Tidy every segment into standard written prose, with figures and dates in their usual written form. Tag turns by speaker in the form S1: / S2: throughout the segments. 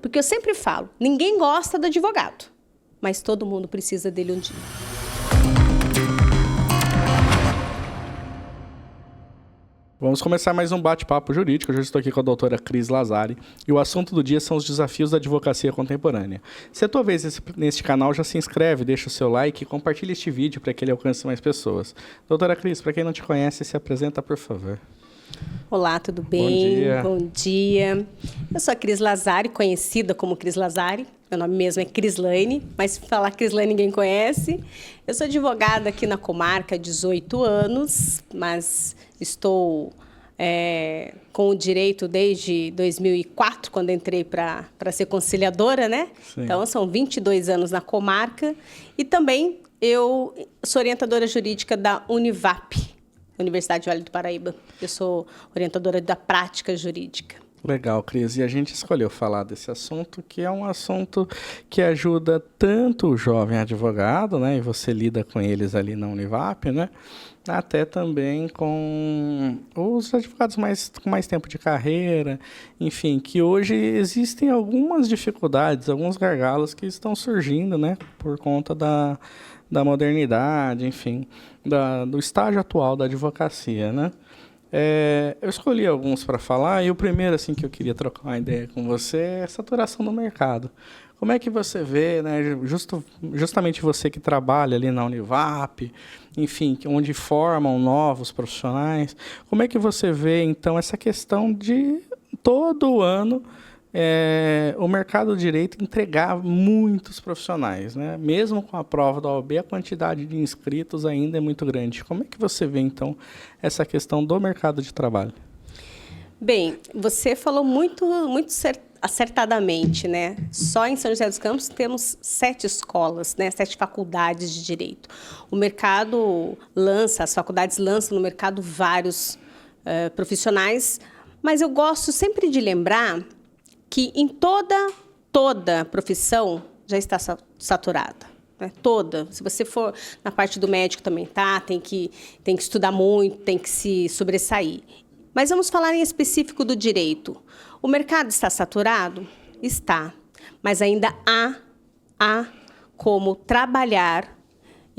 S1: Porque eu sempre falo, ninguém gosta do advogado, mas todo mundo precisa dele um dia.
S2: Vamos começar mais um bate-papo jurídico. Hoje eu estou aqui com a doutora Cris Lazari e o assunto do dia são os desafios da advocacia contemporânea. Se é a tua vez neste canal, já se inscreve, deixa o seu like e compartilha este vídeo para que ele alcance mais pessoas. Doutora Cris, para quem não te conhece, se apresenta, por favor.
S1: Olá, tudo bem?
S2: Bom dia.
S1: Bom dia. Eu sou a Cris Lazari, conhecida como Cris Lazari. Meu nome mesmo é Crislaine, mas se falar Crislaine ninguém conhece. Eu sou advogada aqui na comarca há 18 anos, mas estou com o direito desde 2004, quando entrei para ser conciliadora, né?
S2: Sim.
S1: Então, são 22 anos na comarca. E também eu sou orientadora jurídica da Univap, Universidade Vale do Paraíba. Eu sou orientadora da prática jurídica.
S2: Legal, Cris. E a gente escolheu falar desse assunto, que é um assunto que ajuda tanto o jovem advogado, né? E você lida com eles ali na Univap, né? Até também com os advogados com mais tempo de carreira, enfim, que hoje existem algumas dificuldades, alguns gargalos que estão surgindo, né? Por conta da modernidade, enfim, do estágio atual da advocacia, né? Eu escolhi alguns para falar e o primeiro assim, que eu queria trocar uma ideia com você é a saturação do mercado. Como é que você vê, né, justamente você que trabalha ali na Univap, enfim, onde formam novos profissionais, como é que você vê, então, essa questão de todo ano o mercado do direito entregar muitos profissionais, né? Mesmo com a prova da OAB, a quantidade de inscritos ainda é muito grande. Como é que você vê, então, essa questão do mercado de trabalho?
S1: Bem, você falou muito acertadamente, né? Só em São José dos Campos temos 7 escolas, né? 7 faculdades de direito. O mercado as faculdades lançam no mercado vários profissionais, mas eu gosto sempre de lembrar que em toda profissão já está saturada, né? Toda. Se você for na parte do médico também tem que estudar muito, tem que se sobressair. Mas vamos falar em específico do direito. O mercado está saturado? Está. Mas ainda há como trabalhar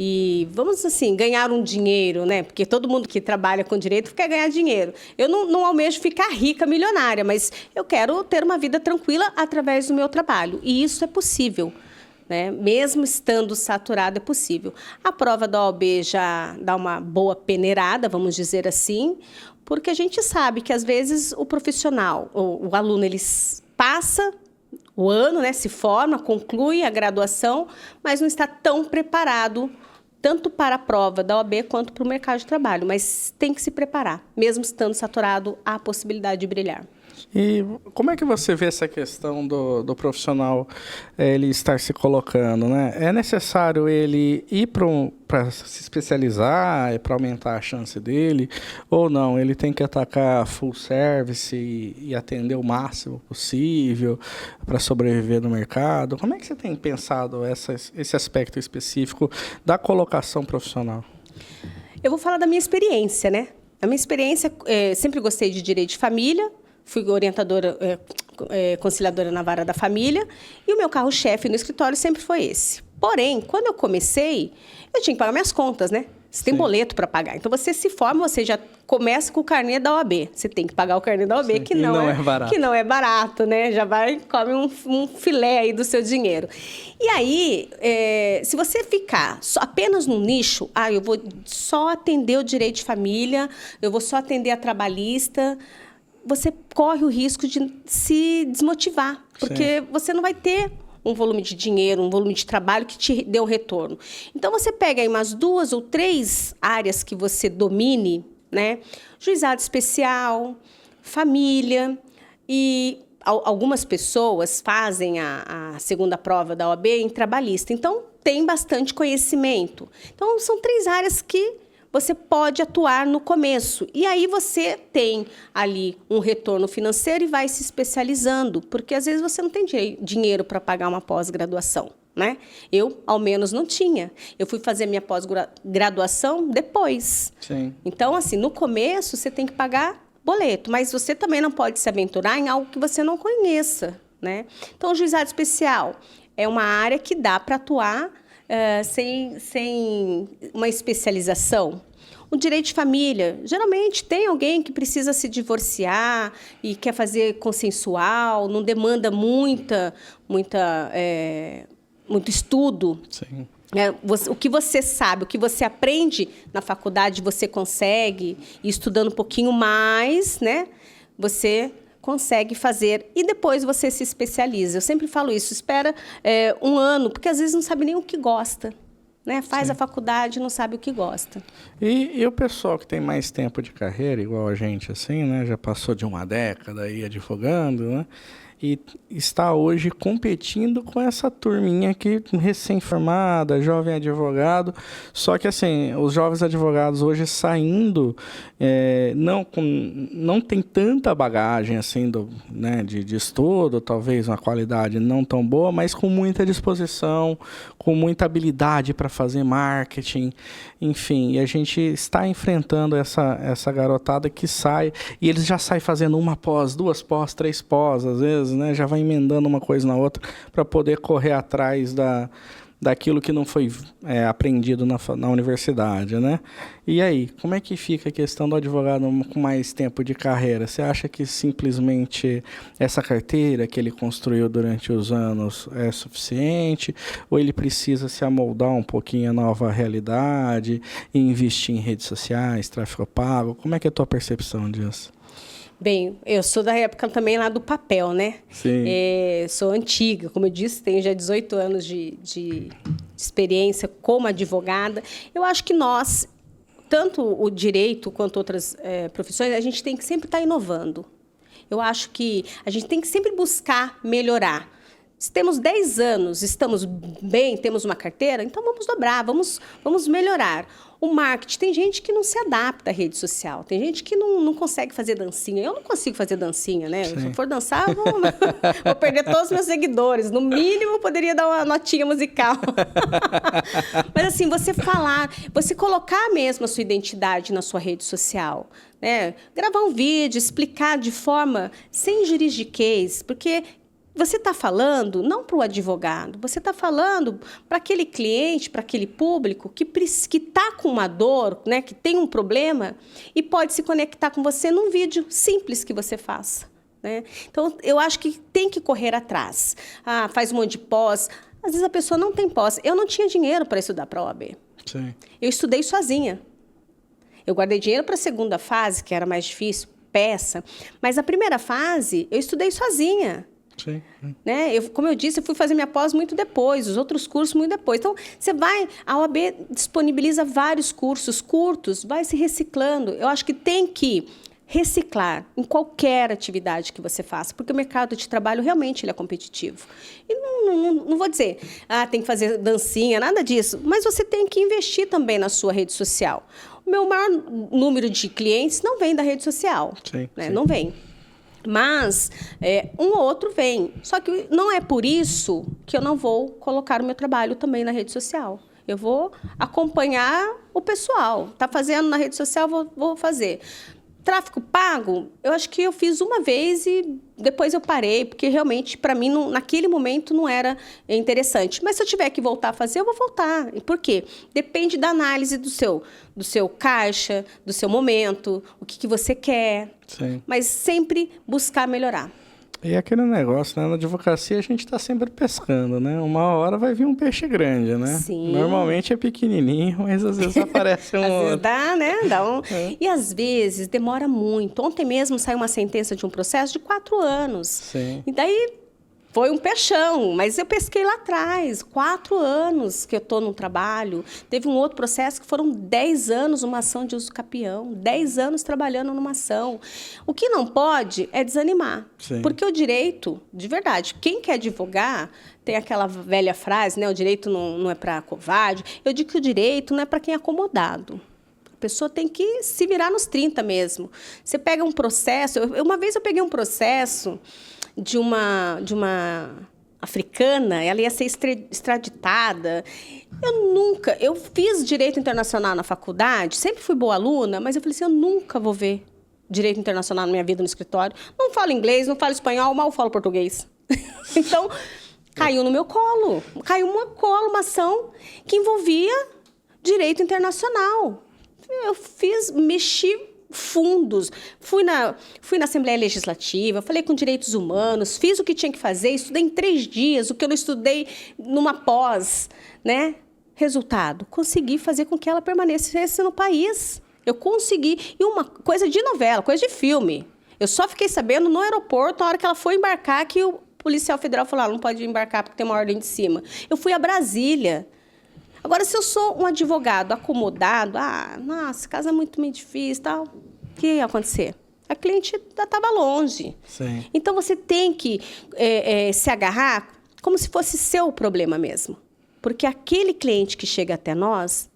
S1: e, vamos assim, ganhar um dinheiro, né? Porque todo mundo que trabalha com direito quer ganhar dinheiro. Eu não almejo ficar rica, milionária, mas eu quero ter uma vida tranquila através do meu trabalho. E isso é possível, né? Mesmo estando saturado, é possível. A prova da OAB já dá uma boa peneirada, vamos dizer assim, porque a gente sabe que, às vezes, o profissional, o aluno, ele passa o ano, né, se forma, conclui a graduação, mas não está tão preparado tanto para a prova da OAB quanto para o mercado de trabalho, mas tem que se preparar. Mesmo estando saturado, há a possibilidade de brilhar.
S2: E como é que você vê essa questão do profissional ele estar se colocando, né? É necessário ele ir para se especializar, para aumentar a chance dele, ou não? Ele tem que atacar full service e atender o máximo possível para sobreviver no mercado? Como é que você tem pensado esse aspecto específico da colocação profissional?
S1: Eu vou falar da minha experiência, né? A minha experiência, sempre gostei de direito de família, fui orientadora, conciliadora na vara da família, e o meu carro-chefe no escritório sempre foi esse. Porém, quando eu comecei, eu tinha que pagar minhas contas, né? Você tem boleto para pagar. Então, você se forma, você já começa com o carnê da OAB. Você tem que pagar o carnê da OAB,
S2: sim,
S1: que não é barato, né? Já come um filé aí do seu dinheiro. E aí, se você ficar apenas no nicho, eu vou só atender o direito de família, eu vou só atender a trabalhista, você corre o risco de se desmotivar, porque você não vai ter um volume de dinheiro, um volume de trabalho que te dê um retorno. Então, você pega aí umas 2 ou 3 áreas que você domine, né? Juizado especial, família, e algumas pessoas fazem a segunda prova da OAB em trabalhista. Então, tem bastante conhecimento. Então, são 3 áreas que você pode atuar no começo. E aí você tem ali um retorno financeiro e vai se especializando, porque às vezes você não tem dinheiro para pagar uma pós-graduação, né? Eu, ao menos, não tinha. Eu fui fazer minha pós-graduação depois.
S2: Sim.
S1: Então, assim, no começo você tem que pagar boleto, mas você também não pode se aventurar em algo que você não conheça, né? Então, o juizado especial é uma área que dá para atuar sem uma especialização. O direito de família, geralmente tem alguém que precisa se divorciar e quer fazer consensual, não demanda muito estudo.
S2: Sim.
S1: O que você sabe, o que você aprende na faculdade, você consegue, e estudando um pouquinho mais, né, você consegue fazer e depois você se especializa. Eu sempre falo isso, espera 1 ano, porque às vezes não sabe nem o que gosta. Né? Faz Sim. a faculdade e não sabe o que gosta.
S2: E o pessoal que tem mais tempo de carreira, igual a gente, assim, né? Já passou de 1 década aí advogando, né? E está hoje competindo com essa turminha aqui, recém-formada, jovem advogado. Só que, assim, os jovens advogados hoje saindo, não tem tanta bagagem, assim, né, de estudo, talvez uma qualidade não tão boa, mas com muita disposição, com muita habilidade para fazer marketing, enfim. E a gente está enfrentando essa garotada que sai, e eles já saem fazendo 1 pós, 2 pós, 3 pós, às vezes, né, já vai emendando uma coisa na outra para poder correr atrás daquilo que não foi aprendido na universidade, né? E aí, como é que fica a questão do advogado com mais tempo de carreira? Você acha que simplesmente essa carteira que ele construiu durante os anos é suficiente? Ou ele precisa se amoldar um pouquinho à nova realidade e investir em redes sociais, tráfego pago? Como é que é a tua percepção disso?
S1: Bem, eu sou da época também lá do papel, né?
S2: Sim.
S1: Sou antiga, como eu disse, tenho já 18 anos de experiência como advogada. Eu acho que nós, tanto o direito quanto outras profissões, a gente tem que sempre estar inovando. Eu acho que a gente tem que sempre buscar melhorar. Se temos 10 anos, estamos bem, temos uma carteira, então vamos dobrar, vamos melhorar. O marketing, tem gente que não se adapta à rede social, tem gente que não consegue fazer dancinha. Eu não consigo fazer dancinha, né? Sim. Se eu for dançar, vou perder todos os meus seguidores. No mínimo, eu poderia dar uma notinha musical. Mas assim, você falar, você colocar mesmo a sua identidade na sua rede social, né? Gravar um vídeo, explicar de forma sem juridiquês, porque você está falando não para o advogado, você está falando para aquele cliente, para aquele público que está com uma dor, né, que tem um problema e pode se conectar com você num vídeo simples que você faça. Né? Então, eu acho que tem que correr atrás. Faz um monte de pós. Às vezes a pessoa não tem pós. Eu não tinha dinheiro para estudar para a OAB.
S2: Sim.
S1: Eu estudei sozinha. Eu guardei dinheiro para a segunda fase, que era mais difícil, peça. Mas a primeira fase, eu estudei sozinha.
S2: Sim.
S1: Né? Como eu disse, eu fui fazer minha pós muito depois, os outros cursos muito depois. Então, a OAB disponibiliza vários cursos curtos, vai se reciclando. Eu acho que tem que reciclar em qualquer atividade que você faça, porque o mercado de trabalho realmente ele é competitivo. E não vou dizer, tem que fazer dancinha, nada disso, mas você tem que investir também na sua rede social. O meu maior número de clientes não vem da rede social,
S2: sim,
S1: né?
S2: Sim.
S1: Não vem. Mas um ou outro vem. Só que não é por isso que eu não vou colocar o meu trabalho também na rede social. Eu vou acompanhar o pessoal. Está fazendo na rede social, vou fazer. Tráfego pago, eu acho que eu fiz uma vez e depois eu parei, porque realmente, para mim, naquele momento, não era interessante. Mas se eu tiver que voltar a fazer, eu vou voltar. E por quê? Depende da análise do seu caixa, do seu momento, o que você quer.
S2: Sim.
S1: Mas sempre buscar melhorar.
S2: E aquele negócio, né? Na advocacia a gente está sempre pescando, né? Uma hora vai vir um peixe grande, né?
S1: Sim.
S2: Normalmente é pequenininho, mas às vezes aparece um
S1: Às
S2: outro.
S1: vezes dá, né? E às vezes demora muito. Ontem mesmo saiu uma sentença de um processo de 4 anos.
S2: Sim.
S1: E daí foi um peixão, mas eu pesquei lá atrás. 4 anos que eu estou no trabalho. Teve um outro processo que foram 10 anos uma ação de uso capião. 10 anos trabalhando numa ação. O que não pode é desanimar.
S2: Sim.
S1: Porque o direito, de verdade, quem quer advogar, tem aquela velha frase, né? O direito não é para covarde. Eu digo que o direito não é para quem é acomodado. A pessoa tem que se virar nos 30 mesmo. Você pega um processo... Uma vez eu peguei um processo de uma africana, ela ia ser extraditada. Eu fiz direito internacional na faculdade, sempre fui boa aluna, mas eu falei assim, eu nunca vou ver direito internacional na minha vida no escritório. Não falo inglês, não falo espanhol, mal falo português. Então, caiu no meu colo. Caiu uma ação que envolvia direito internacional. Eu mexi fundos, fui na Assembleia Legislativa, falei com direitos humanos, fiz o que tinha que fazer, estudei em 3 dias, o que eu não estudei numa pós, né? Resultado, consegui fazer com que ela permanecesse no país. Eu consegui. E uma coisa de novela, coisa de filme. Eu só fiquei sabendo no aeroporto, na hora que ela foi embarcar, que o policial federal falou, não pode embarcar porque tem uma ordem de cima. Eu fui a Brasília. Agora, se eu sou um advogado acomodado, nossa, esse caso é muito difícil, tal, o que ia acontecer? A cliente estava longe.
S2: Sim.
S1: Então, você tem que se agarrar como se fosse seu problema mesmo. Porque aquele cliente que chega até nós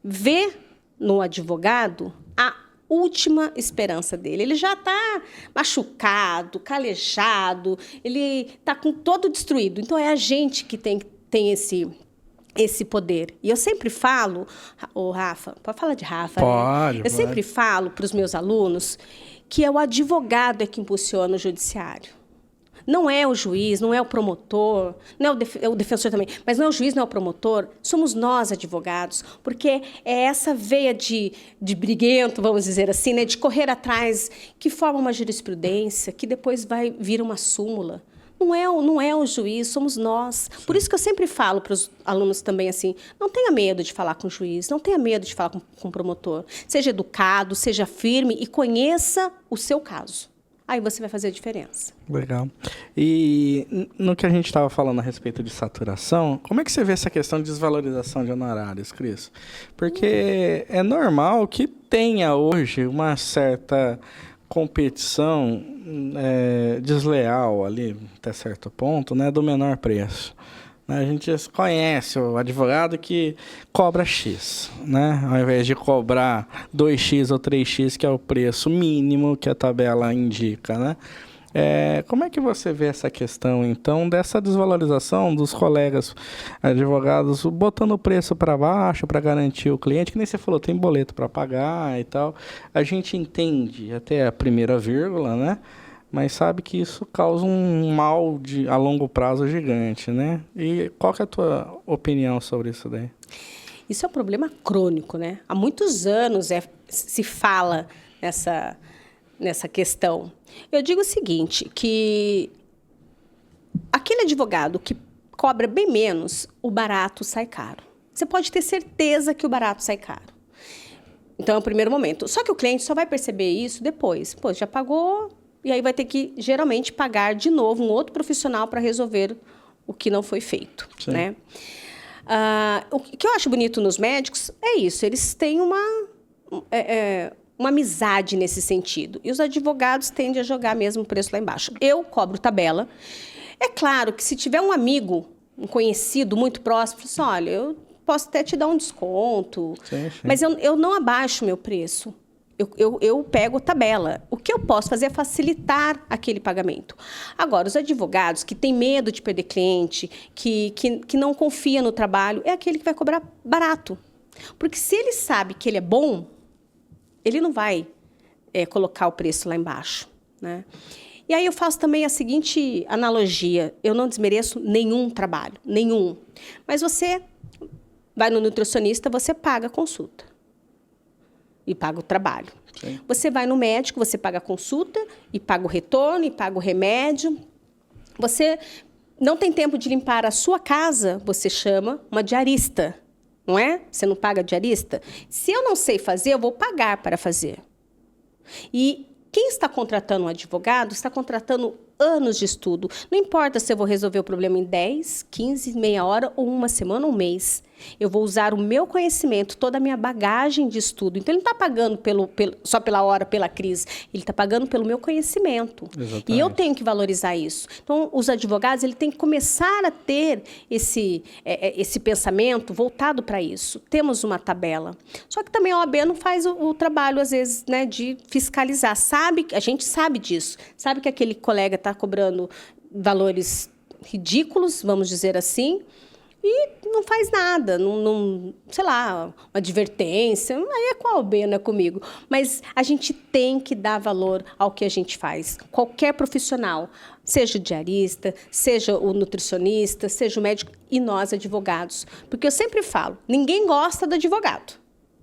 S1: vê no advogado a última esperança dele. Ele já está machucado, calejado, ele está com todo destruído. Então, é a gente que tem esse poder. E eu sempre falo, Rafa, pode falar de Rafa,
S2: pode,
S1: né? Eu sempre falo para os meus alunos que é o advogado que impulsiona o judiciário. Não é o juiz, não é o promotor, não é o defensor também, mas não é o juiz, não é o promotor, somos nós, advogados, porque é essa veia de briguento, vamos dizer assim, né, de correr atrás, que forma uma jurisprudência, que depois vai vir uma súmula. Não é o juiz, somos nós. Sim. Por isso que eu sempre falo para os alunos também assim, não tenha medo de falar com o juiz, não tenha medo de falar com o promotor. Seja educado, seja firme e conheça o seu caso. Aí você vai fazer a diferença.
S2: Legal. E no que a gente estava falando a respeito de saturação, como é que você vê essa questão de desvalorização de honorários, Cris? Porque é normal que tenha hoje uma certa competição desleal ali, até certo ponto, né, do menor preço. A gente conhece o advogado que cobra X, né? Ao invés de cobrar 2X ou 3X, que é o preço mínimo que a tabela indica, né? Como é que você vê essa questão, então, dessa desvalorização dos colegas advogados botando o preço para baixo para garantir o cliente, que nem você falou, tem boleto para pagar e tal. A gente entende até a primeira vírgula, né? Mas sabe que isso causa um mal a longo prazo gigante, né? E qual que é a tua opinião sobre isso daí?
S1: Isso é um problema crônico, né? Há muitos anos se fala nessa questão. Eu digo o seguinte, que aquele advogado que cobra bem menos, o barato sai caro. Você pode ter certeza que o barato sai caro. Então, é o primeiro momento. Só que o cliente só vai perceber isso depois. Pô, já pagou, e aí vai ter que, geralmente, pagar de novo um outro profissional para resolver o que não foi feito, né? O que eu acho bonito nos médicos é isso, eles têm uma amizade nesse sentido. E os advogados tendem a jogar mesmo o preço lá embaixo. Eu cobro tabela. É claro que se tiver um amigo, um conhecido muito próximo, assim, olha, eu posso até te dar um desconto, sim. Mas eu não abaixo o meu preço. Eu pego tabela. O que eu posso fazer é facilitar aquele pagamento. Agora, os advogados que têm medo de perder cliente, que não confia no trabalho, é aquele que vai cobrar barato. Porque se ele sabe que ele é bom, ele não vai colocar o preço lá embaixo, né? E aí eu faço também a seguinte analogia. Eu não desmereço nenhum trabalho, nenhum. Mas você vai no nutricionista, você paga a consulta. E paga o trabalho. Sim. Você vai no médico, você paga a consulta, e paga o retorno, e paga o remédio. Você não tem tempo de limpar a sua casa, você chama uma diarista, não é? Você não paga diarista? Se eu não sei fazer, eu vou pagar para fazer. E quem está contratando um advogado está contratando anos de estudo. Não importa se eu vou resolver o problema em 10, 15, meia hora, ou uma semana, um mês. Eu vou usar o meu conhecimento, toda a minha bagagem de estudo. Então, ele não está pagando só pela hora, pela crise. Ele está pagando pelo meu conhecimento. Exatamente. E eu tenho que valorizar isso. Então, os advogados têm que começar a ter esse pensamento voltado para isso. Temos uma tabela. Só que também a OAB não faz o trabalho, às vezes, né, de fiscalizar. A gente sabe disso. Sabe que aquele colega está cobrando valores ridículos, vamos dizer assim, e não faz nada, sei lá, uma advertência, aí é com a OAB, não é comigo. Mas a gente tem que dar valor ao que a gente faz. Qualquer profissional, seja o diarista, seja o nutricionista, seja o médico e nós, advogados. Porque eu sempre falo, ninguém gosta do advogado,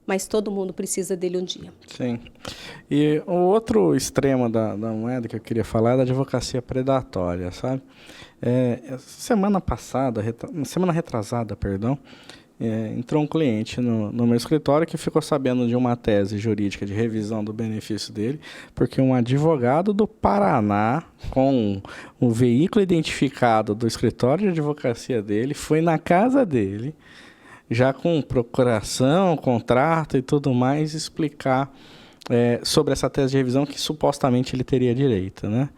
S1: mas todo mundo precisa dele um dia.
S2: Sim. E o outro extremo da moeda que eu queria falar é da advocacia predatória, sabe? Semana retrasada, perdão, entrou um cliente no meu escritório que ficou sabendo de uma tese jurídica de revisão do benefício dele, porque um advogado do Paraná, com um veículo identificado do escritório de advocacia dele, foi na casa dele, já com procuração, contrato e tudo mais, explicar sobre essa tese de revisão que supostamente ele teria direito, né?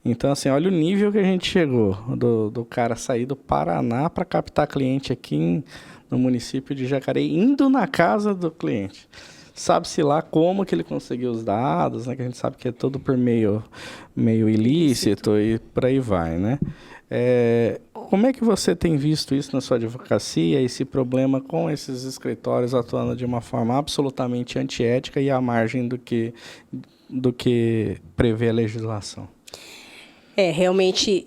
S2: Então, assim, olha o nível que a gente chegou do cara sair do Paraná para captar cliente aqui no município de Jacareí, indo na casa do cliente. Sabe-se lá como que ele conseguiu os dados, né? Que a gente sabe que é tudo por meio ilícito e por aí vai, né? Como é que você tem visto isso na sua advocacia, esse problema com esses escritórios atuando de uma forma absolutamente antiética e à margem do que prevê a legislação?
S1: Realmente,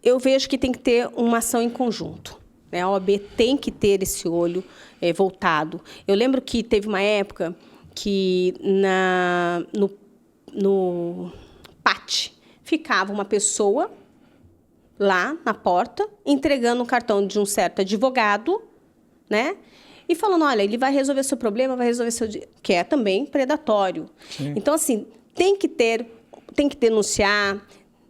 S1: eu vejo que tem que ter uma ação em conjunto. Né? A OAB tem que ter esse olho voltado. Eu lembro que teve uma época que no PAT ficava uma pessoa lá na porta, entregando um cartão de um certo advogado, né? E falando, olha, ele vai resolver seu problema, vai resolver seu... que é também predatório. Sim. Então, assim, tem que denunciar,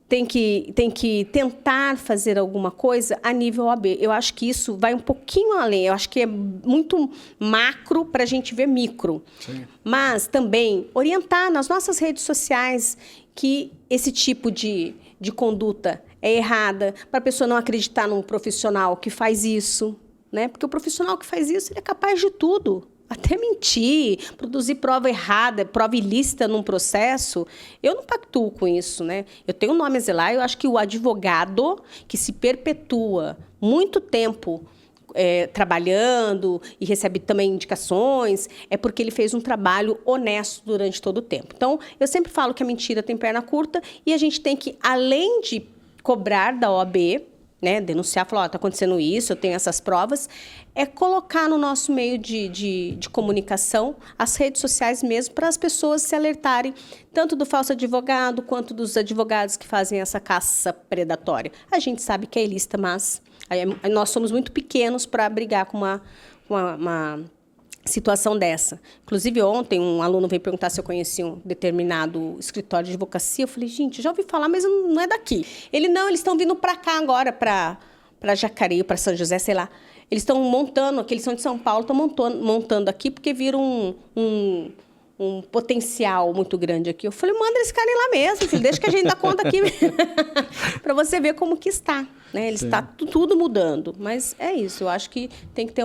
S1: tem que tentar fazer alguma coisa a nível OAB. Eu acho que isso vai um pouquinho além. Eu acho que é muito macro para a gente ver micro. Sim. Mas também orientar nas nossas redes sociais que esse tipo de conduta é errada, para a pessoa não acreditar num profissional que faz isso, né? Porque o profissional que faz isso, ele é capaz de tudo. Até mentir, produzir prova errada, prova ilícita num processo, eu não pactuo com isso, né? Eu tenho um nome a zelar, eu acho que o advogado que se perpetua muito tempo trabalhando e recebe também indicações, é porque ele fez um trabalho honesto durante todo o tempo. Então, eu sempre falo que a mentira tem perna curta e a gente tem que, além de cobrar da OAB, né, denunciar, falar, está acontecendo isso, eu tenho essas provas, é colocar no nosso meio de comunicação as redes sociais mesmo, para as pessoas se alertarem, tanto do falso advogado, quanto dos advogados que fazem essa caça predatória. A gente sabe que é ilícita, mas nós somos muito pequenos para brigar com uma situação dessa. Inclusive, ontem, um aluno veio perguntar se eu conhecia um determinado escritório de advocacia. Eu falei, gente, já ouvi falar, mas não é daqui. Eles estão vindo para cá agora, para Jacareí, para São José, sei lá. Eles estão montando, aqui, eles são de São Paulo, estão montando aqui, porque viram um potencial muito grande aqui. Eu falei, manda eles ficarem lá mesmo, filho, deixa que a gente dá conta aqui. Para você ver como que está. Né? Está tudo mudando. Mas é isso, eu acho que tem que ter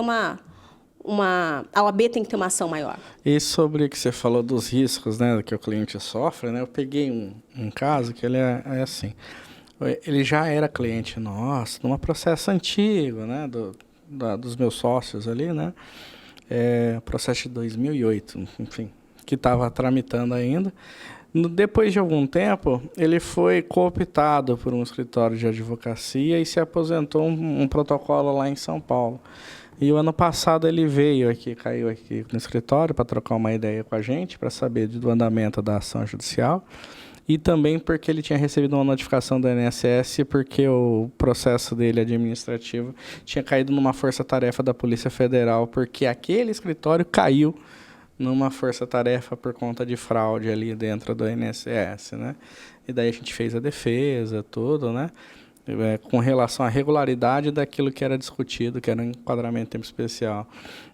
S1: a OAB tem que ter uma ação maior.
S2: E sobre o que você falou dos riscos, né, que o cliente sofre, né, eu peguei um caso que ele é assim, ele já era cliente nosso, num processo antigo, né, dos meus sócios ali, né, processo de 2008, enfim, que estava tramitando ainda. Depois de algum tempo, ele foi cooptado por um escritório de advocacia e se aposentou um protocolo lá em São Paulo. E o ano passado ele caiu aqui no escritório para trocar uma ideia com a gente, para saber do andamento da ação judicial. E também porque ele tinha recebido uma notificação do INSS porque o processo dele administrativo tinha caído numa força-tarefa da Polícia Federal, porque aquele escritório caiu numa força-tarefa por conta de fraude ali dentro do INSS, né? E daí a gente fez a defesa, tudo, né? Com relação à regularidade daquilo que era discutido, que era um enquadramento em tempo especial.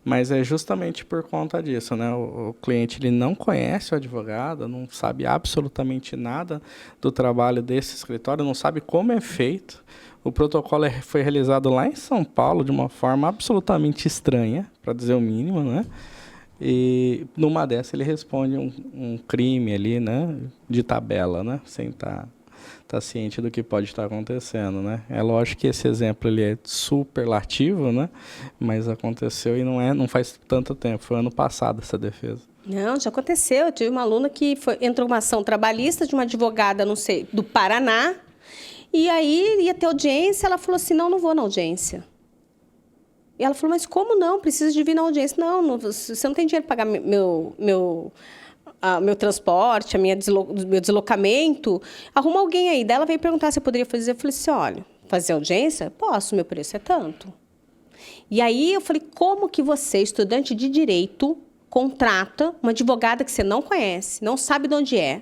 S2: Mas é justamente por conta disso, né? O cliente ele não conhece o advogado, não sabe absolutamente nada do trabalho desse escritório, não sabe como é feito. O protocolo foi realizado lá em São Paulo de uma forma absolutamente estranha, para dizer o mínimo, né? E numa dessa ele responde um crime ali, né? De tabela, né? Sem estar tá ciente do que pode estar acontecendo, né? É lógico que esse exemplo ele é superlativo, né? Mas aconteceu e não faz tanto tempo, foi ano passado essa defesa.
S1: Não, já aconteceu. Eu tive uma aluna que entrou uma ação trabalhista de uma advogada, não sei, do Paraná, e aí ia ter audiência, ela falou assim, não vou na audiência. E ela falou, mas como não? Precisa de vir na audiência. Não, você não tem dinheiro para pagar meu transporte, meu deslocamento. Arruma alguém aí. Daí ela veio perguntar se eu poderia fazer. Eu falei assim, olha, fazer audiência? Posso, meu preço é tanto. E aí eu falei, como que você, estudante de direito, contrata uma advogada que você não conhece, não sabe de onde é?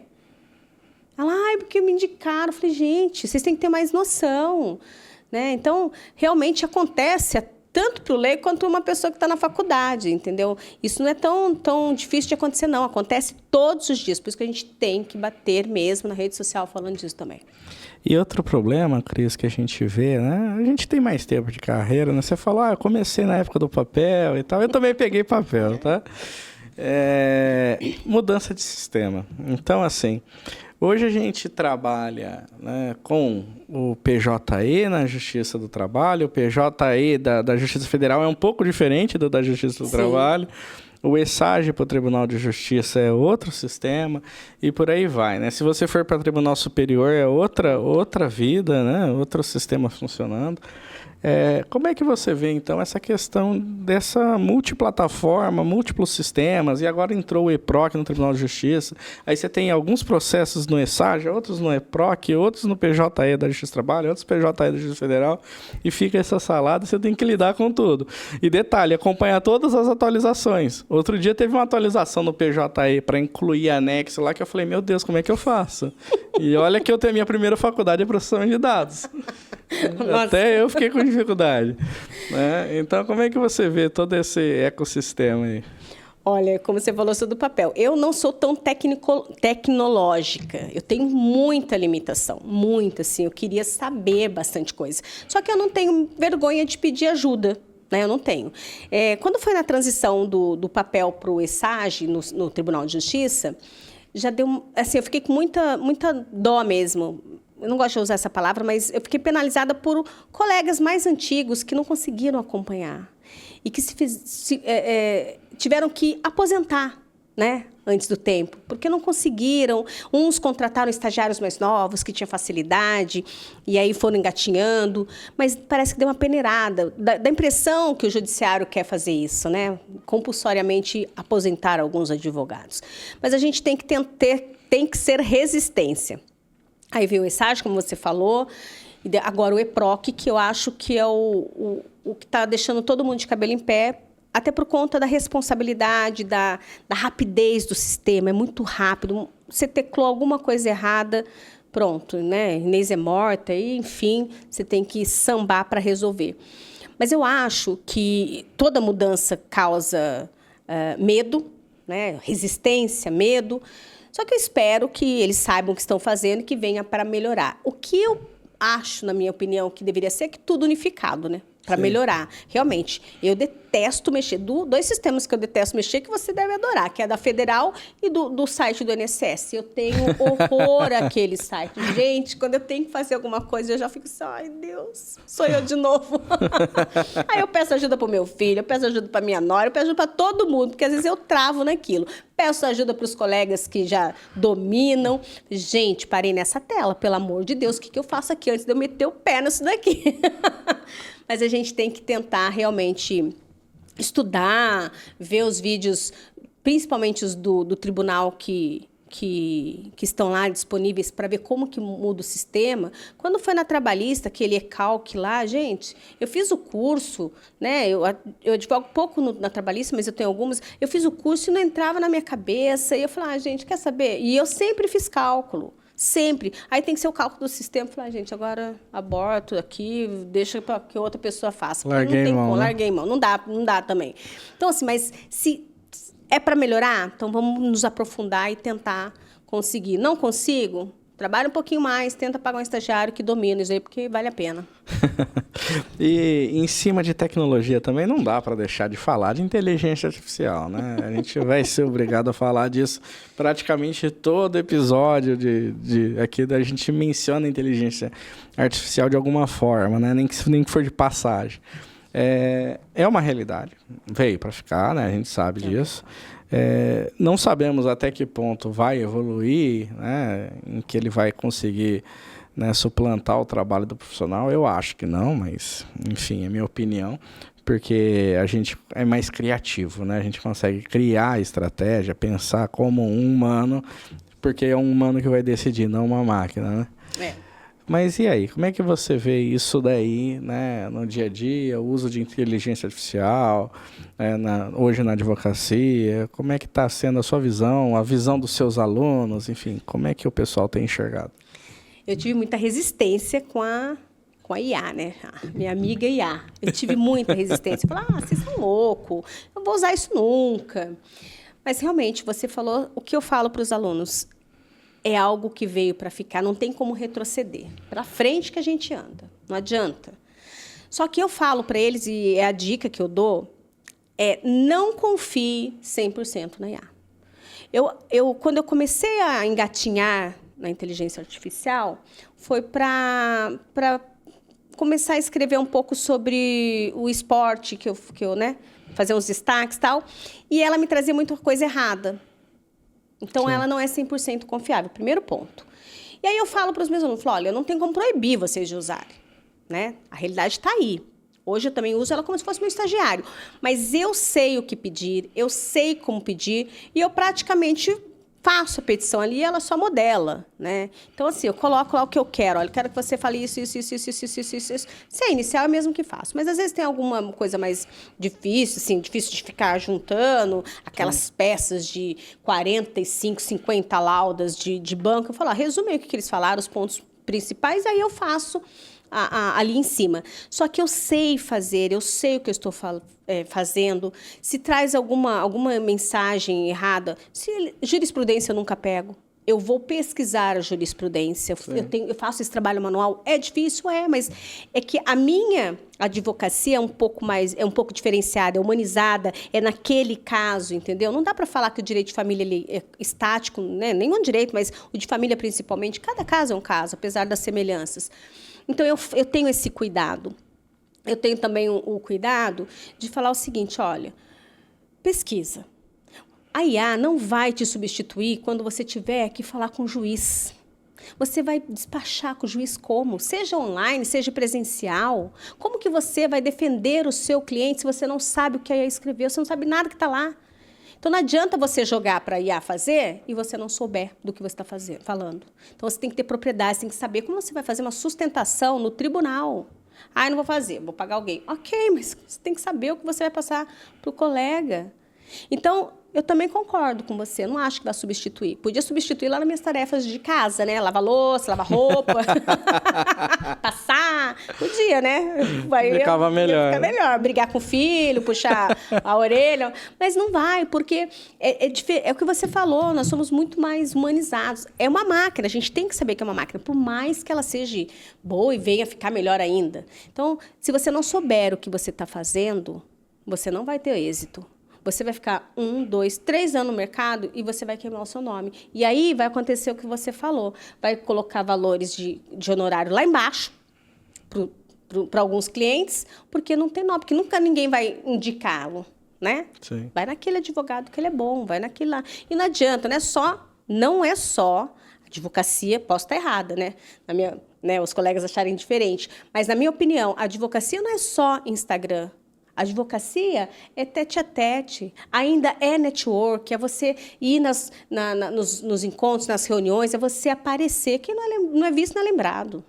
S1: Ela, porque me indicaram. Eu falei, gente, vocês têm que ter mais noção, né? Então, realmente acontece tanto para o leigo quanto para uma pessoa que está na faculdade, entendeu? Isso não é tão difícil de acontecer, não. Acontece todos os dias, por isso que a gente tem que bater mesmo na rede social falando disso também.
S2: E outro problema, Cris, que a gente vê, né? A gente tem mais tempo de carreira, né? Você falou, eu comecei na época do papel e tal. Eu também peguei papel, tá? Mudança de sistema. Então, assim, hoje a gente trabalha, né, com o PJE na Justiça do Trabalho. O PJE da Justiça Federal é um pouco diferente do da Justiça do Trabalho. O ESAGE para o Tribunal de Justiça é outro sistema e por aí vai, né? Se você for para o Tribunal Superior é outra vida, né? Outro sistema funcionando. Como é que você vê, então, essa questão dessa multiplataforma, múltiplos sistemas, e agora entrou o EPROC no Tribunal de Justiça, aí você tem alguns processos no ESAGE, outros no EPROC, outros no PJE da Justiça do Trabalho, outros PJE da Justiça Federal, e fica essa salada, você tem que lidar com tudo. E detalhe, acompanhar todas as atualizações. Outro dia teve uma atualização no PJE para incluir anexo lá, que eu falei, meu Deus, como é que eu faço? E olha que eu tenho a minha primeira faculdade de processamento de dados. Nossa. Até eu fiquei com dificuldade, né? Então, como é que você vê todo esse ecossistema aí?
S1: Olha, como você falou sobre o papel, eu não sou tão tecnológica, eu tenho muita limitação, muita, assim, eu queria saber bastante coisa. Só que eu não tenho vergonha de pedir ajuda, né? Eu não tenho. Quando foi na transição do papel para o ESAGE, no Tribunal de Justiça, já deu, assim, eu fiquei com muita dó mesmo. Eu não gosto de usar essa palavra, mas eu fiquei penalizada por colegas mais antigos que não conseguiram acompanhar e que tiveram que aposentar, né, antes do tempo, porque não conseguiram. Uns contrataram estagiários mais novos, que tinham facilidade, e aí foram engatinhando, mas parece que deu uma peneirada. Da impressão que o judiciário quer fazer isso, né, compulsoriamente aposentar alguns advogados. Mas a gente tem que ser resistência. Aí veio o ESAGE, como você falou, e agora o EPROC, que eu acho que é o que está deixando todo mundo de cabelo em pé, até por conta da responsabilidade, da rapidez do sistema. É muito rápido. Você teclou alguma coisa errada, pronto, né? Inês é morta, e, enfim, você tem que sambar para resolver. Mas eu acho que toda mudança causa medo, né? Resistência, medo. Só que eu espero que eles saibam o que estão fazendo e que venha para melhorar. O que eu acho, na minha opinião, que deveria ser que tudo unificado, né? Para melhorar. Realmente, eu detesto mexer. Dois sistemas que eu detesto mexer, que você deve adorar, que é da Federal e do site do INSS. Eu tenho horror àquele site. Gente, quando eu tenho que fazer alguma coisa, eu já fico assim, ai, Deus, sou eu de novo. Aí eu peço ajuda para o meu filho, eu peço ajuda para minha nora, eu peço ajuda para todo mundo, porque às vezes eu travo naquilo. Peço ajuda para os colegas que já dominam. Gente, parei nessa tela, pelo amor de Deus, o que eu faço aqui antes de eu meter o pé nisso daqui? Mas a gente tem que tentar realmente estudar, ver os vídeos, principalmente os do tribunal que estão lá disponíveis para ver como que muda o sistema. Quando foi na trabalhista, aquele ECALC lá, gente, eu fiz o curso, né? Eu advogo pouco na trabalhista, mas eu tenho algumas. Eu fiz o curso e não entrava na minha cabeça. E eu falei, gente, quer saber? E eu sempre fiz cálculo. Sempre. Aí tem que ser o cálculo do sistema. Falei, gente, agora aborto aqui, deixa para que outra pessoa faça.
S2: Larguei mão, né?
S1: Larguei mão. Não dá também. Então, assim, mas se é para melhorar, então vamos nos aprofundar e tentar conseguir. Não consigo? Trabalha um pouquinho mais, tenta pagar um estagiário que domina isso aí, porque vale a pena.
S2: E em cima de tecnologia também não dá para deixar de falar de inteligência artificial, né? A gente vai ser obrigado a falar disso praticamente todo episódio aqui a gente menciona a inteligência artificial de alguma forma, né? Nem que for de passagem. É uma realidade, veio para ficar, né? A gente sabe disso. Não sabemos até que ponto vai evoluir, né? Em que ele vai conseguir, né, suplantar o trabalho do profissional. Eu acho que não, mas, enfim, é minha opinião, porque a gente é mais criativo, né? A gente consegue criar estratégia, pensar como um humano, porque é um humano que vai decidir, não uma máquina, né? Mas e aí, como é que você vê isso daí, né, no dia a dia, o uso de inteligência artificial, hoje na advocacia? Como é que está sendo a sua visão, a visão dos seus alunos, enfim, como é que o pessoal tem enxergado?
S1: Eu tive muita resistência com a IA, né? Minha amiga IA. Eu tive muita resistência. Eu falei, vocês são loucos, eu não vou usar isso nunca. Mas, realmente, você falou o que eu falo para os alunos. É algo que veio para ficar, não tem como retroceder. Para frente que a gente anda, não adianta. Só que eu falo para eles, e é a dica que eu dou, não confie 100% na IA. Quando eu comecei a engatinhar na inteligência artificial, foi para começar a escrever um pouco sobre o esporte, que eu né, fazer uns destaques e tal, e ela me trazia muita coisa errada. Então, ela não é 100% confiável, primeiro ponto. E aí eu falo para os meus alunos, olha, eu não tenho como proibir vocês de usarem, né? A realidade está aí. Hoje eu também uso ela como se fosse meu estagiário. Mas eu sei o que pedir, eu sei como pedir, e eu praticamente faço a petição ali e ela só modela, né? Então, assim, eu coloco lá o que eu quero. Olha, eu quero que você fale isso. Se é inicial, é mesmo que faço. Mas, às vezes, tem alguma coisa mais difícil, assim, difícil de ficar juntando aquelas peças de 45, 50 laudas de banco. Eu falo, resume aí o que eles falaram, os pontos principais, aí eu faço ali em cima. Só que eu sei fazer, eu sei o que eu estou fazendo. Se traz alguma mensagem errada, jurisprudência eu nunca pego. Eu vou pesquisar a jurisprudência. Eu faço esse trabalho manual. É difícil? mas é que a minha advocacia é um pouco diferenciada, é humanizada, é naquele caso, entendeu? Não dá para falar que o direito de família ele é estático, né? Nenhum direito, mas o de família principalmente. Cada caso é um caso, apesar das semelhanças. Então, eu tenho esse cuidado. Eu tenho também o cuidado de falar o seguinte, olha, pesquisa. A IA não vai te substituir quando você tiver que falar com o juiz. Você vai despachar com o juiz como? Seja online, seja presencial. Como que você vai defender o seu cliente se você não sabe o que a IA escreveu, você não sabe nada que está lá? Então, não adianta você jogar para a IA fazer e você não souber do que você está falando. Então, você tem que ter propriedade, você tem que saber como você vai fazer uma sustentação no tribunal. Eu não vou fazer, vou pagar alguém. Ok, mas você tem que saber o que você vai passar para o colega. Então, eu também concordo com você, eu não acho que vai substituir. Podia substituir lá nas minhas tarefas de casa, né? Lavar louça, lavar roupa, passar. Podia, né?
S2: Ficava melhor.
S1: Fica melhor. Brigar com o filho, puxar a orelha. Mas não vai, porque é o que você falou, nós somos muito mais humanizados. É uma máquina, a gente tem que saber que é uma máquina, por mais que ela seja boa e venha ficar melhor ainda. Então, se você não souber o que você está fazendo, você não vai ter êxito. Você vai ficar 1, 2, 3 anos no mercado e você vai queimar o seu nome. E aí vai acontecer o que você falou. Vai colocar valores de honorário lá embaixo para alguns clientes, porque não tem nome, porque nunca ninguém vai indicá-lo, né?
S2: Sim.
S1: Vai naquele advogado que ele é bom, vai naquele lá. E não adianta, não é só advocacia, posso estar errada, né? Os colegas acharem diferente. Mas, na minha opinião, a advocacia não é só Instagram. A advocacia é tete-a-tete, ainda é network, é você ir nos encontros, nas reuniões, é você aparecer, quem não é visto não é lembrado.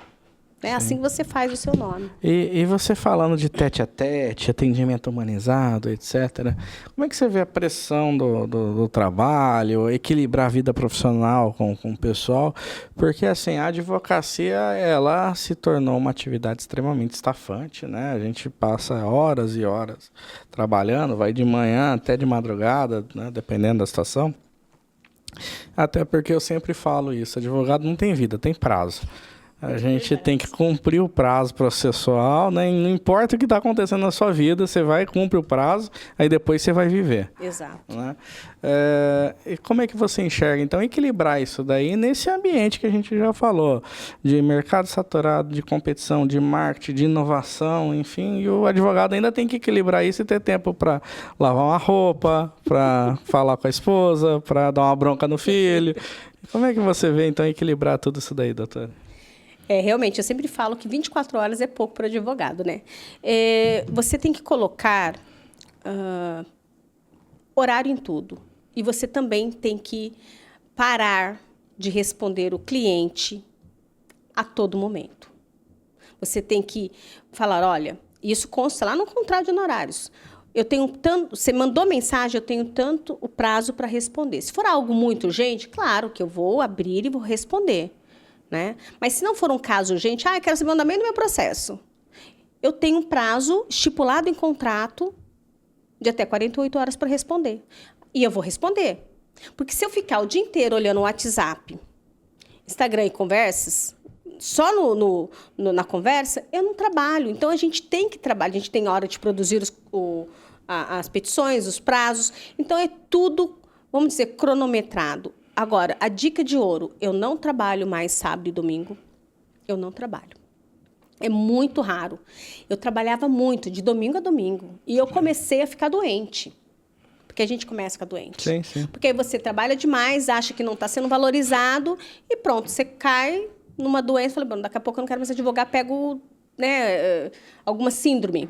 S1: É assim que você faz o seu nome.
S2: E você falando de tete-a-tete, atendimento humanizado, etc., como é que você vê a pressão do trabalho, equilibrar a vida profissional com o pessoal? Porque, assim, a advocacia, ela se tornou uma atividade extremamente estafante, né? A gente passa horas e horas trabalhando, vai de manhã até de madrugada, né? Dependendo da situação. Até porque eu sempre falo isso, advogado não tem vida, tem prazo. A gente tem que cumprir o prazo processual, né? Não importa o que está acontecendo na sua vida, você vai cumprir o prazo, aí depois você vai viver.
S1: Exato.
S2: Né? E como é que você enxerga, então, equilibrar isso daí nesse ambiente que a gente já falou, de mercado saturado, de competição, de marketing, de inovação, enfim, e o advogado ainda tem que equilibrar isso e ter tempo para lavar uma roupa, para falar com a esposa, para dar uma bronca no filho. Como é que você vê, então, equilibrar tudo isso daí, doutora?
S1: Realmente, eu sempre falo que 24 horas é pouco para o advogado, né? Você tem que colocar horário em tudo. E você também tem que parar de responder o cliente a todo momento. Você tem que falar, olha, isso consta lá no contrato de honorários. Eu tenho tanto, você mandou mensagem, eu tenho tanto o prazo para responder. Se for algo muito urgente, claro que eu vou abrir e vou responder. Né? Mas se não for um caso urgente, eu quero saber o andamento do meu processo. Eu tenho um prazo estipulado em contrato de até 48 horas para responder. E eu vou responder. Porque se eu ficar o dia inteiro olhando o WhatsApp, Instagram e conversas, só na conversa, eu não trabalho. Então, a gente tem que trabalhar. A gente tem hora de produzir as petições, os prazos. Então, é tudo, vamos dizer, cronometrado. Agora, a dica de ouro, eu não trabalho mais sábado e domingo. Eu não trabalho. É muito raro. Eu trabalhava muito, de domingo a domingo. E eu comecei a ficar doente. Porque a gente começa a ficar doente.
S2: Sim, sim.
S1: Porque aí você trabalha demais, acha que não está sendo valorizado e pronto, você cai numa doença. Fala, bom, daqui a pouco eu não quero mais advogar, pego, né, alguma síndrome.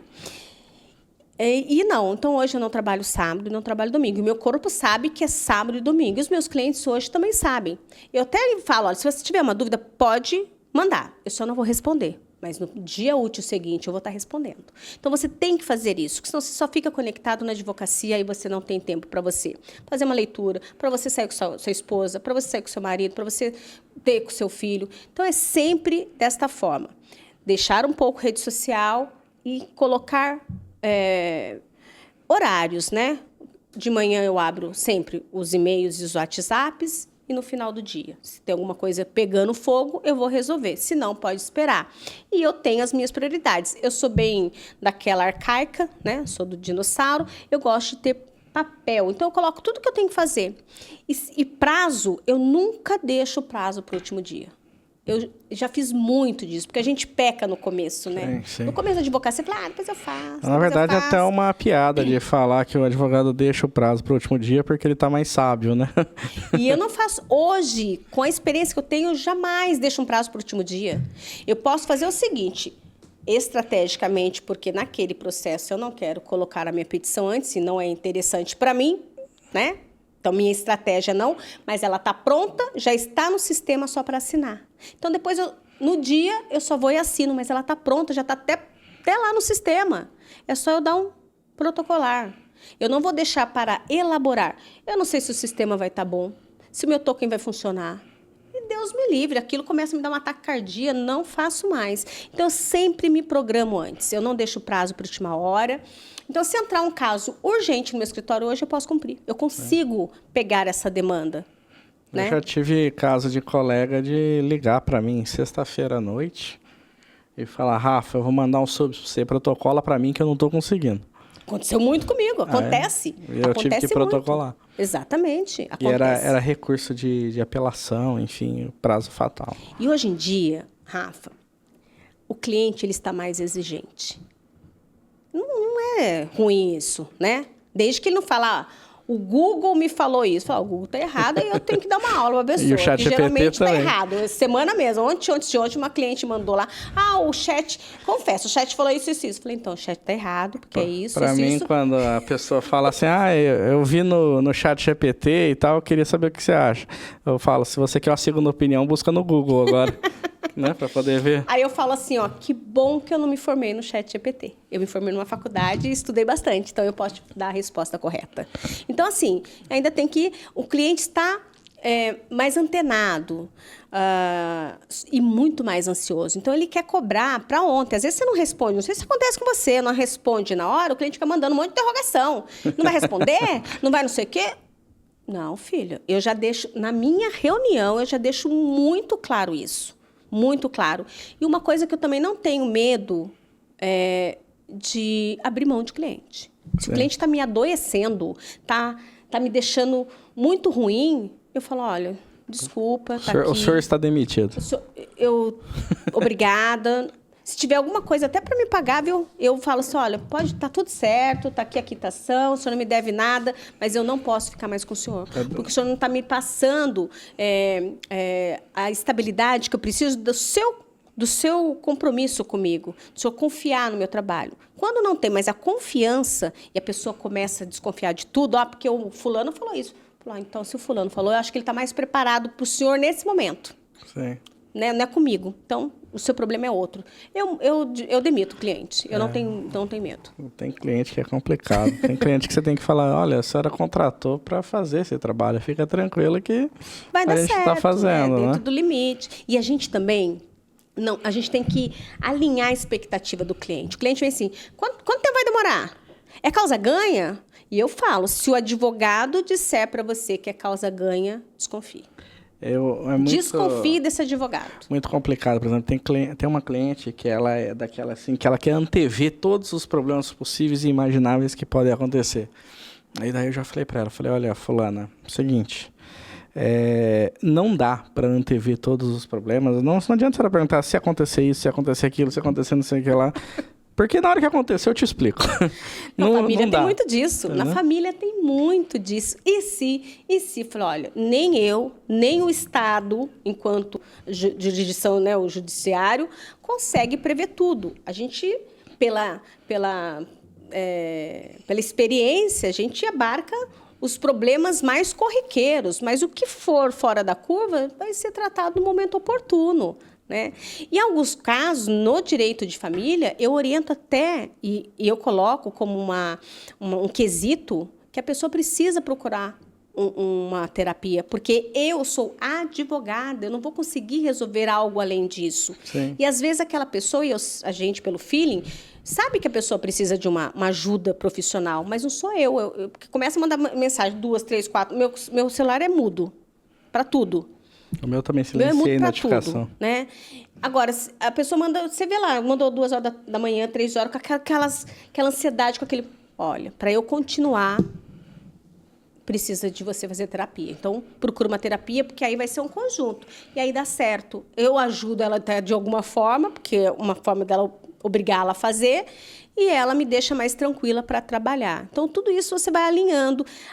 S1: E não, então hoje eu não trabalho sábado e não trabalho domingo. O meu corpo sabe que é sábado e domingo. E os meus clientes hoje também sabem. Eu até falo, olha, se você tiver uma dúvida, pode mandar. Eu só não vou responder. Mas no dia útil seguinte eu vou estar respondendo. Então você tem que fazer isso, porque senão você só fica conectado na advocacia e você não tem tempo para você fazer uma leitura, para você sair com sua esposa, para você sair com seu marido, para você ter com seu filho. Então é sempre desta forma. Deixar um pouco rede social e colocar horários, né? De manhã eu abro sempre os e-mails e os WhatsApps e no final do dia. Se tem alguma coisa pegando fogo, eu vou resolver. Se não, pode esperar. E eu tenho as minhas prioridades. Eu sou bem daquela arcaica, né? Sou do dinossauro. Eu gosto de ter papel. Então, eu coloco tudo que eu tenho que fazer. E prazo, eu nunca deixo o prazo para o último dia. Eu já fiz muito disso, porque a gente peca no começo, né?
S2: Sim, sim.
S1: No começo da advocacia, você fala, depois eu faço.
S2: Na verdade, até uma piada de falar que o advogado deixa o prazo para o último dia porque ele está mais sábio, né?
S1: E eu não faço. Hoje, com a experiência que eu tenho, eu jamais deixo um prazo para o último dia. Eu posso fazer o seguinte, estrategicamente, porque naquele processo eu não quero colocar a minha petição antes, se não é interessante para mim, né? Então, minha estratégia não, mas ela está pronta, já está no sistema só para assinar. Então, depois, no dia, eu só vou e assino, mas ela está pronta, já está até lá no sistema. É só eu dar um protocolar. Eu não vou deixar para elaborar. Eu não sei se o sistema vai estar bom, se o meu token vai funcionar. E Deus me livre, aquilo começa a me dar um ataque cardíaco, não faço mais. Então, eu sempre me programo antes. Eu não deixo o prazo para a última hora. Então, se entrar um caso urgente no meu escritório hoje, eu posso cumprir. Eu consigo pegar essa demanda. Né?
S2: Eu já tive caso de colega de ligar para mim sexta-feira à noite e falar, Rafa, eu vou mandar um sub para você, protocola para mim que eu não estou conseguindo.
S1: Aconteceu muito comigo, acontece.
S2: Eu tive que protocolar.
S1: Muito. Exatamente,
S2: acontece. E era recurso de apelação, enfim, prazo fatal.
S1: E hoje em dia, Rafa, o cliente ele está mais exigente. Não é ruim isso, né? Desde que ele não fala, o Google me falou isso. Fala, o Google está errado e eu tenho que dar uma aula para a pessoa.
S2: E o chat GPT
S1: geralmente está
S2: também.
S1: errado. Semana mesmo, antes de ontem, uma cliente mandou lá, o chat, confesso, o chat falou isso. Falei, então, o chat está errado, porque é isso,
S2: Para mim,
S1: isso.
S2: Quando a pessoa fala assim, eu vi no chat GPT e tal, eu queria saber o que você acha. Eu falo, se você quer uma segunda opinião, busca no Google agora. Né, para poder ver.
S1: Aí eu falo assim, que bom que eu não me formei no chat GPT. Eu me formei numa faculdade e estudei bastante, então eu posso te dar a resposta correta. Então, assim, ainda tem que... O cliente está mais antenado e muito mais ansioso. Então, ele quer cobrar para ontem. Às vezes, você não responde. Não sei se acontece com você, não responde na hora, o cliente fica mandando um monte de interrogação. Não vai responder? Não vai não sei o quê? Não, filha, eu já deixo, na minha reunião, eu já deixo muito claro isso. Muito claro. E uma coisa que eu também não tenho medo é de abrir mão de cliente. Se o cliente está me adoecendo, tá me deixando muito ruim, eu falo, olha, desculpa, tá aqui.
S2: O senhor está demitido.
S1: Obrigada. Se tiver alguma coisa até para me pagar, viu? Eu falo assim, olha, tá tudo certo, tá aqui a quitação, o senhor não me deve nada, mas eu não posso ficar mais com o senhor. Porque o senhor não está me passando a estabilidade que eu preciso do seu compromisso comigo, do senhor confiar no meu trabalho. Quando não tem mais a confiança e a pessoa começa a desconfiar de tudo, porque o fulano falou isso. Então, se o fulano falou, eu acho que ele está mais preparado para o senhor nesse momento.
S2: Sim.
S1: Né? Não é comigo. Então, o seu problema é outro. Eu demito o cliente. Eu não tenho medo.
S2: Tem cliente que é complicado. Tem cliente que você tem que falar, olha, a senhora contratou para fazer esse trabalho. Fica tranquila que
S1: vai dar
S2: a gente
S1: certo,
S2: está fazendo,
S1: dentro do limite. E a gente também... Não, a gente tem que alinhar a expectativa do cliente. O cliente vem assim, quanto tempo vai demorar? É causa ganha? E eu falo, se o advogado disser para você que é causa ganha, desconfie. Desconfie desse advogado.
S2: Muito complicado. Por exemplo, tem uma cliente que ela é daquela assim, que ela quer antever todos os problemas possíveis e imagináveis que podem acontecer. Aí daí eu já falei para ela, olha, fulana, seguinte... não dá para antever todos os problemas. Não adianta você perguntar se acontecer isso, se acontecer aquilo, se acontecer não sei o que lá. Porque na hora que acontecer, eu te explico.
S1: Na família tem muito disso. Na família tem muito disso. E se? Falei, olha, nem eu, nem o Estado, enquanto jurisdição, né, o judiciário, consegue prever tudo. A gente, pela experiência, a gente abarca os problemas mais corriqueiros, mas o que for fora da curva vai ser tratado no momento oportuno, né? Em alguns casos, no direito de família, eu oriento até, e eu coloco como um quesito, que a pessoa precisa procurar uma terapia, porque eu sou advogada, eu não vou conseguir resolver algo além disso.
S2: Sim.
S1: E às vezes aquela pessoa, a gente pelo feeling, sabe que a pessoa precisa de uma ajuda profissional, mas não sou eu. Porque começa a mandar mensagem, 2, 3, 4, meu celular é mudo para tudo.
S2: O meu também silenciei a notificação.
S1: Tudo, né? Agora, a pessoa manda, você vê lá, mandou 2 horas da manhã, 3 horas, com aquela ansiedade, com aquele... Olha, para eu continuar, precisa de você fazer terapia. Então, procura uma terapia, porque aí vai ser um conjunto. E aí dá certo. Eu ajudo ela até de alguma forma, porque é uma forma dela obrigá-la a fazer, e ela me deixa mais tranquila para trabalhar. Então, tudo isso você vai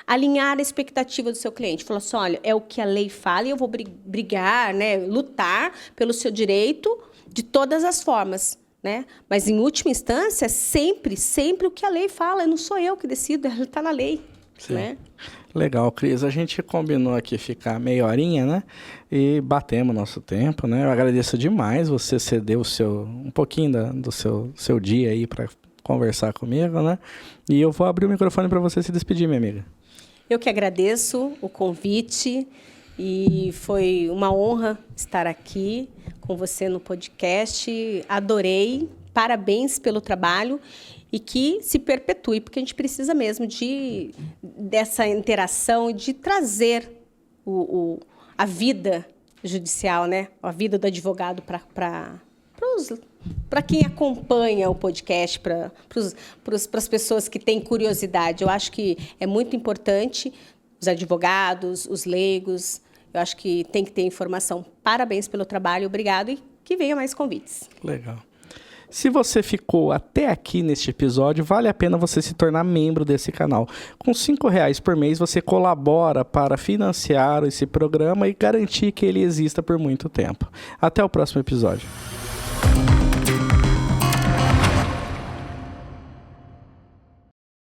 S1: alinhar a expectativa do seu cliente. Fala assim, olha, é o que a lei fala, e eu vou brigar, né, lutar pelo seu direito de todas as formas. Né? Mas, em última instância, sempre o que a lei fala. Não sou eu que decido, ela está na lei.
S2: Sim.
S1: Né?
S2: Legal, Cris. A gente combinou aqui ficar meia horinha, né? E batemos nosso tempo, né? Eu agradeço demais você ceder um pouquinho do seu dia aí para conversar comigo, né? E eu vou abrir o microfone para você se despedir, minha amiga.
S1: Eu que agradeço o convite e foi uma honra estar aqui com você no podcast. Adorei. Parabéns pelo trabalho. E que se perpetue, porque a gente precisa mesmo dessa interação, de trazer a vida judicial, né? A vida do advogado para quem acompanha o podcast, para as pessoas que têm curiosidade. Eu acho que é muito importante, os advogados, os leigos, eu acho que tem que ter informação. Parabéns pelo trabalho, obrigado, e que venham mais convites.
S2: Legal. Se você ficou até aqui neste episódio, vale a pena você se tornar membro desse canal. Com R$5 por mês, você colabora para financiar esse programa e garantir que ele exista por muito tempo. Até o próximo episódio.